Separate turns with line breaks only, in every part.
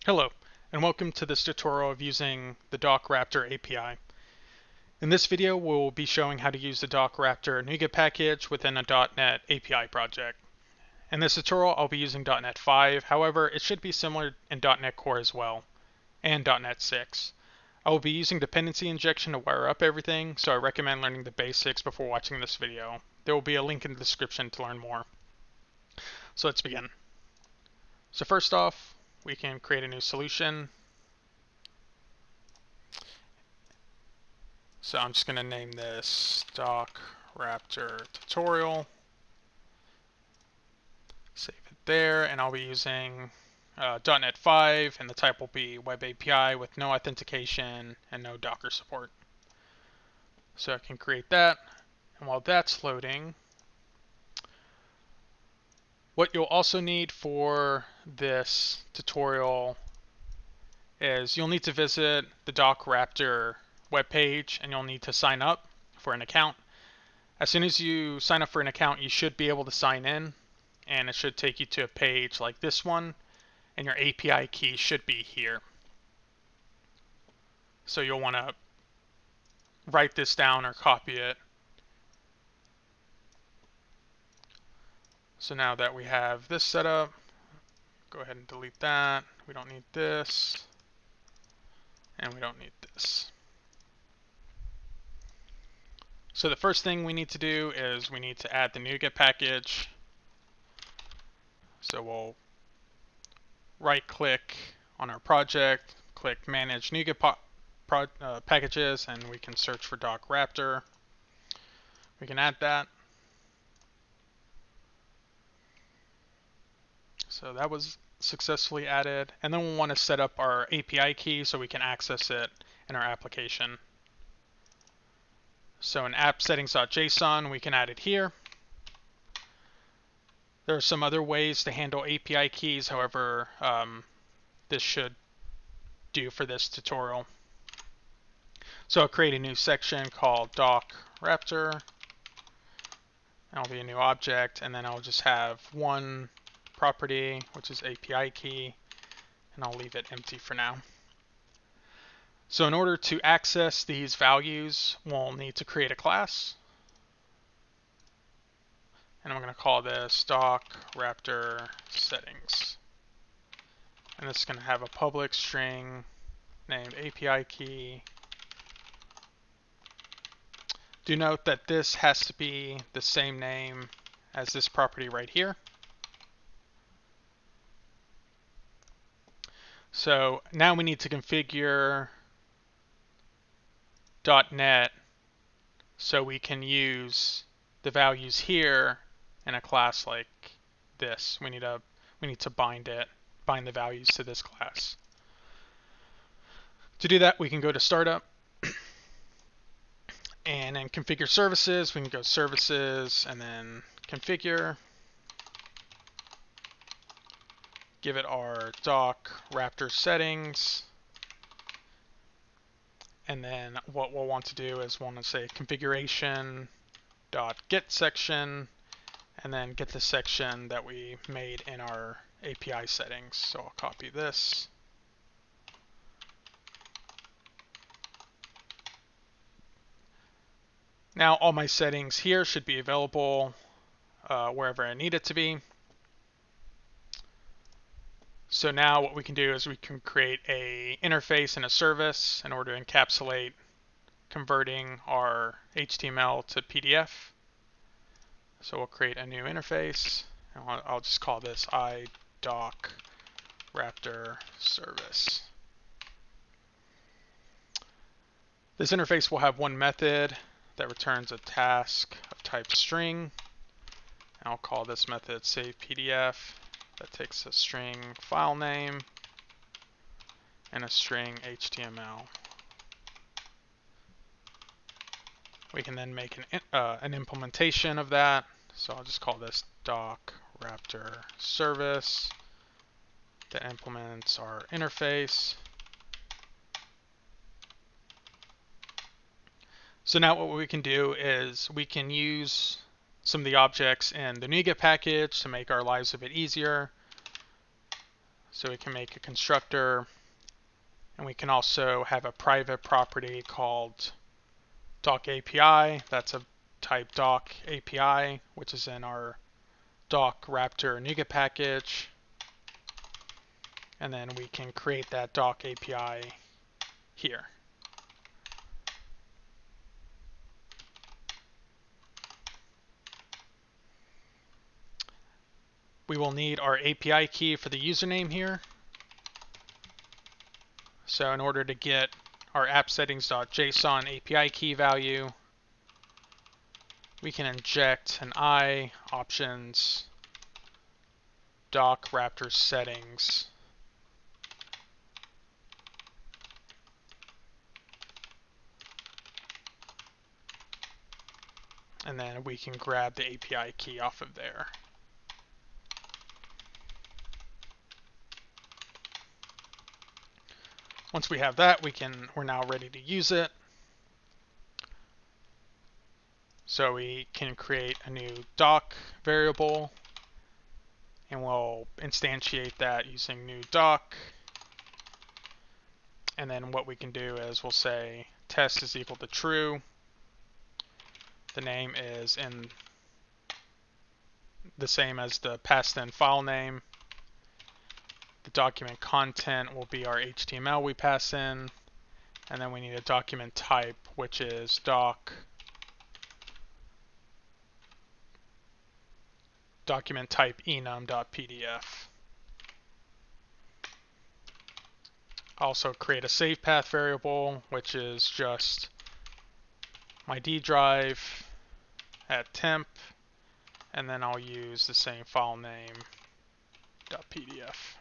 Hello, and welcome to this tutorial of using the DocRaptor API. In this video, we'll be showing how to use the DocRaptor NuGet package within a .NET API project. In this tutorial, I'll be using .NET 5, however, it should be similar in .NET Core as well, and .NET 6. I will be using dependency injection to wire up everything, so I recommend learning the basics before watching this video. There will be a link in the description to learn more. So let's begin. So first off, we can create a new solution. So I'm just going to name this DocRaptor tutorial. Save it there, and I'll be using .NET 5, and the type will be Web API with no authentication and no Docker support. So I can create that, and while that's loading, what you'll also need for this tutorial is you'll need to visit the DocRaptor webpage, and you'll need to sign up for an account. As soon as you sign up for an account, you should be able to sign in, and it should take you to a page like this one, and your API key should be here. So you'll want to write this down or copy it. So now that we have this set up, go ahead and delete that. We don't need this, and we don't need this. So the first thing we need to do is we need to add the NuGet package. So we'll right-click on our project, click Manage NuGet packages, and we can search for DocRaptor. We can add that. So that was successfully added. And then we'll want to set up our API key so we can access it in our application. So in app settings.json, we can add it here. There are some other ways to handle API keys, however, this should do for this tutorial. So I'll create a new section called DocRaptor. And I'll be a new object, and then I'll just have one property, which is API key, and I'll leave it empty for now. So in order to access these values, we'll need to create a class. And I'm going to call this DocRaptor settings. And this is going to have a public string named API key. Do note that this has to be the same name as this property right here. So now we need to configure .NET so we can use the values here in a class like this. We need to bind the values to this class. To do that, we can go to Startup, and in Configure Services, we can go Services and then Configure. Give it our DocRaptor settings. And then what we'll want to do is we'll want to say configuration.get section, and then get the section that we made in our API settings. So I'll copy this. Now all my settings here should be available wherever I need it to be. So now what we can do is we can create a interface and a service in order to encapsulate converting our HTML to PDF. So we'll create a new interface, and I'll just call this iDocRaptor service. This interface will have one method that returns a task of type string. And I'll call this method savePDF. That takes a string file name and a string HTML. We can then make an implementation of that. So I'll just call this DocRaptor service that implements our interface. So now what we can do is we can use some of the objects in the NuGet package to make our lives a bit easier. So we can make a constructor, and we can also have a private property called doc API. That's a type doc API, which is in our doc Raptor NuGet package. And then we can create that doc API here. We will need our API key for the username here. So in order to get our appsettings.json API key value, we can inject an I options doc Raptor settings. And then we can grab the API key off of there. Once we have that, we're now ready to use it. So we can create a new doc variable, and we'll instantiate that using new doc. And then what we can do is we'll say test is equal to true. The name is in the same as the passed in file name. The document content will be our HTML we pass in. And then we need a document type, which is document type enum.pdf. Also create a save path variable, which is just my D drive at temp, and then I'll use the same file name .pdf.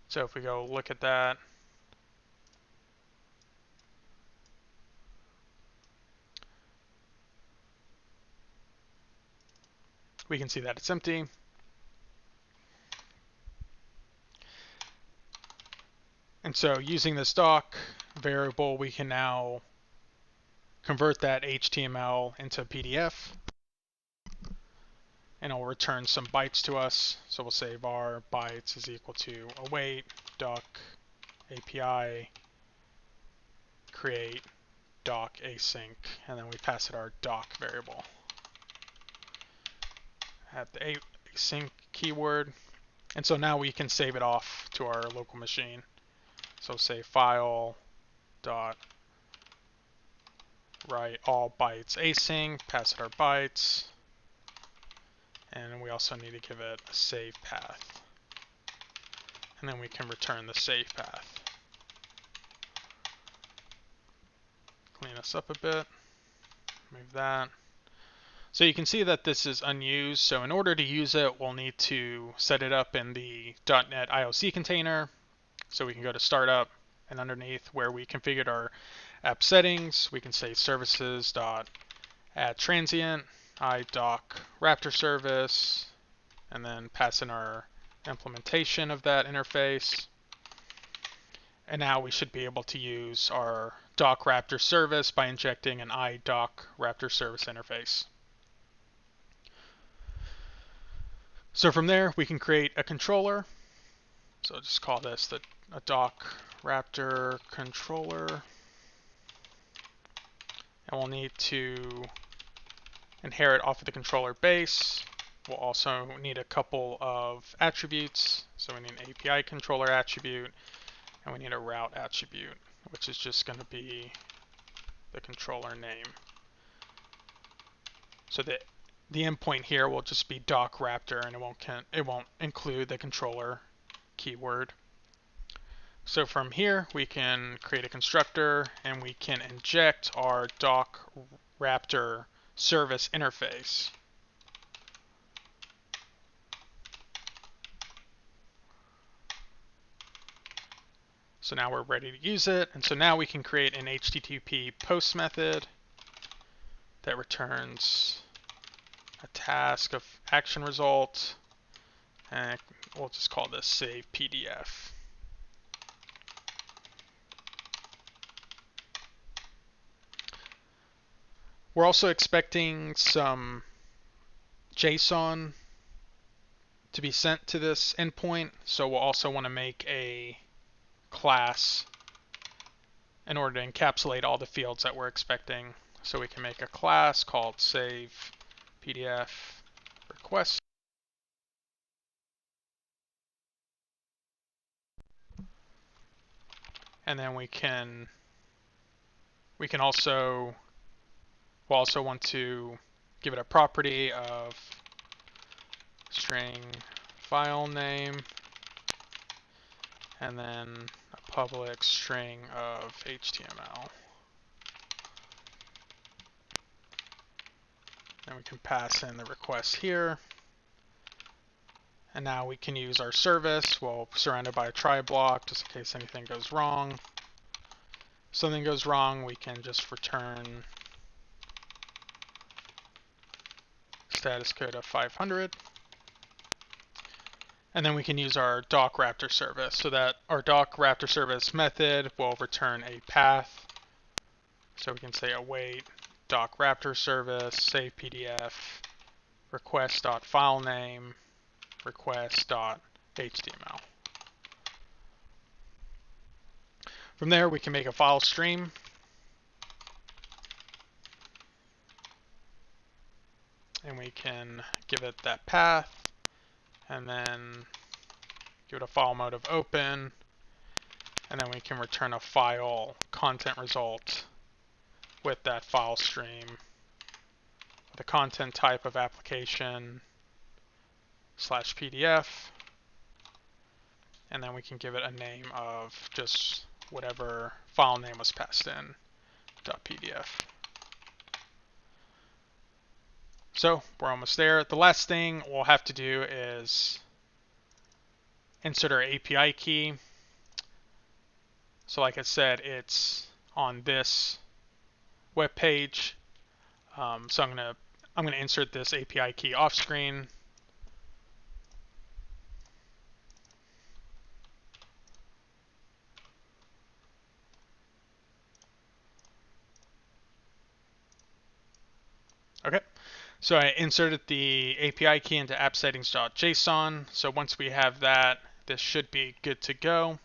So if we go look at that, we can see that it's empty. And so using this doc variable, we can now convert that HTML into PDF, and it'll return some bytes to us. So we'll say var bytes is equal to await doc API create doc async, and then we pass it our doc variable. Have the async keyword, and so now we can save it off to our local machine. So say file dot write all bytes async, pass it our bytes, and we also need to give it a save path, and then we can return the save path. Clean this up a bit, move that. So you can see that this is unused, so in order to use it, we'll need to set it up in the .NET IOC container. So we can go to startup, and underneath where we configured our app settings, we can say services.add transient, iDoc Raptor service, and then pass in our implementation of that interface. And now we should be able to use our doc Raptor service by injecting an iDoc Raptor service interface. So from there, we can create a controller. So just call this a doc Raptor controller. And we'll need to inherit off of the controller base. We'll also need a couple of attributes. So we need an API controller attribute, and we need a route attribute, which is just going to be the controller name. So the endpoint here will just be doc Raptor, and it won't include the controller keyword. So from here, we can create a constructor, and we can inject our doc Raptor service interface. So now we're ready to use it, and so now we can create an HTTP post method that returns a task of action result, and we'll just call this save PDF. We're also expecting some JSON to be sent to this endpoint, so we'll also want to make a class in order to encapsulate all the fields that we're expecting. So we can make a class called save PDF request. And then we'll also want to give it a property of string file name, and then a public string of HTML. And we can pass in the request here. And now we can use our service. We'll surround it by a try block just in case anything goes wrong. If something goes wrong, we can just return status code of 500. And then we can use our docRaptor service, so that our docRaptor service method will return a path. So we can say await docRaptor service, save PDF, request.filename, request.html. From there, we can make a file stream. And we can give it that path, and then give it a file mode of open, and then we can return a file content result with that file stream, the content type of application /PDF, and then we can give it a name of just whatever file name was passed in, .pdf. So we're almost there. The last thing we'll have to do is insert our API key. So like I said, it's on this web page. So I'm gonna insert this API key off screen. Okay. So I inserted the API key into appsettings.json. So once we have that, this should be good to go.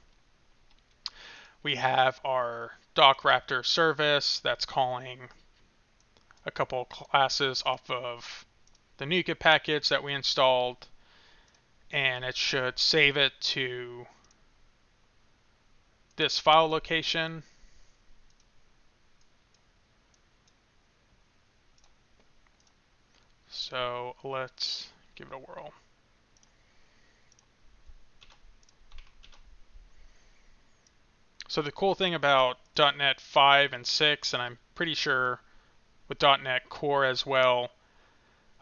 We have our docRaptor service that's calling a couple of classes off of the NuGet package that we installed, and it should save it to this file location. So let's give it a whirl. So the cool thing about .NET 5 and 6, and I'm pretty sure with .NET Core as well,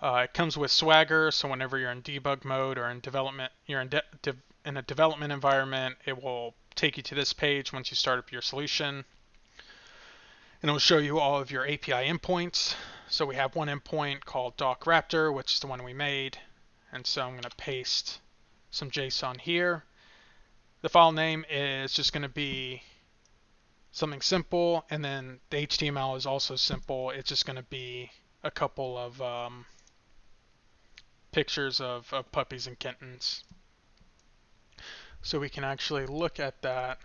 it comes with Swagger. So whenever you're in debug mode or in development, you're in a development environment, it will take you to this page once you start up your solution, and it will show you all of your API endpoints. So we have one endpoint called docRaptor, which is the one we made, and so I'm going to paste some JSON here. The file name is just going to be something simple, and then the HTML is also simple. It's just going to be a couple of pictures of puppies and kittens. So we can actually look at that,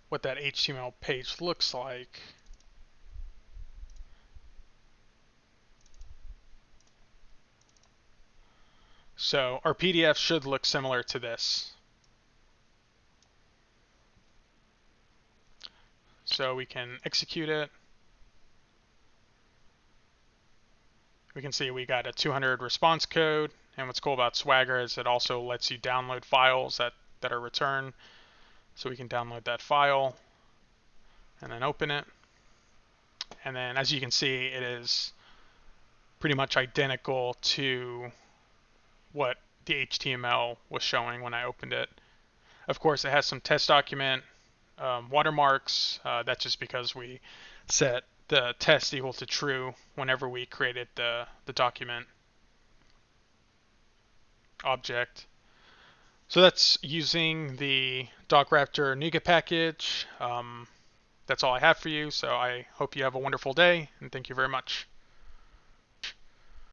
what that HTML page looks like. So our PDF should look similar to this. So we can execute it. We can see we got a 200 response code, and what's cool about Swagger is it also lets you download files that are returned. So we can download that file and then open it. And then as you can see, it is pretty much identical to what the HTML was showing when I opened it. Of course, it has some test document watermarks. That's just because we set the test equal to true whenever we created the document object. So that's using the docRaptor NuGet package. That's all I have for you. So I hope you have a wonderful day, and thank you very much.